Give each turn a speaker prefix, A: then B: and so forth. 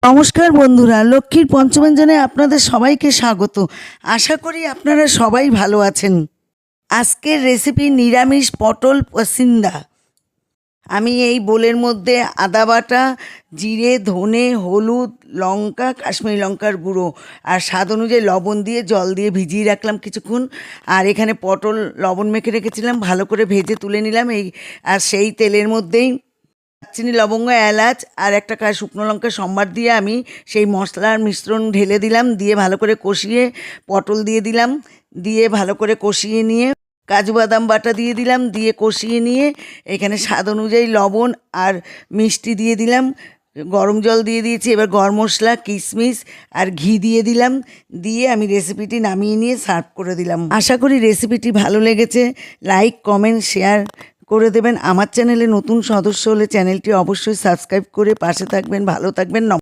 A: নমস্কার বন্ধুরা, লক্ষ্মীর পঞ্চব্যঞ্জনে আপনাদের সবাইকে স্বাগত। আশা করি আপনারা সবাই ভালো আছেন। আজকের রেসিপি নিরামিষ পটল পসিন্দা। আমি এই বোলের মধ্যে আদা বাটা, জিরে, ধনে, হলুদ, লঙ্কা, কাশ্মীরি লঙ্কার গুঁড়ো আর স্বাদ অনুযায়ী লবণ দিয়ে জল দিয়ে ভিজিয়ে রাখলাম কিছুক্ষণ। আর এখানে পটল লবণ মেখে রেখেছিলাম, ভালো করে ভেজে তুলে নিলাম। আর সেই তেলের মধ্যেই দারচিনি, লবঙ্গ, এলাচ আর একটা শুকনো লঙ্কা সম্বার দিয়ে আমি সেই মশলার মিশ্রণ ঢেলে দিলাম। দিয়ে ভালো করে কষিয়ে পটল দিয়ে দিলাম, দিয়ে ভালো করে কষিয়ে নিয়ে কাজু বাদাম বাটা দিয়ে দিলাম, দিয়ে কষিয়ে নিয়ে এখানে স্বাদ অনুযায়ী লবণ আর মিষ্টি দিয়ে দিলাম। গরম জল দিয়ে দিয়েছি। এবার গরম মশলা, কিশমিশ আর ঘি দিয়ে দিলাম। দিয়ে আমি রেসিপিটি নামিয়ে নিয়ে সার্ভ করে দিলাম। আশা করি রেসিপিটি ভালো লেগেছে। লাইক, কমেন্ট, শেয়ার করে দেবেন। আমার চ্যানেলে নতুন সদস্য হলে চ্যানেলটি অবশ্যই সাবস্ক্রাইব করে পাশে থাকবেন। ভালো থাকবেন।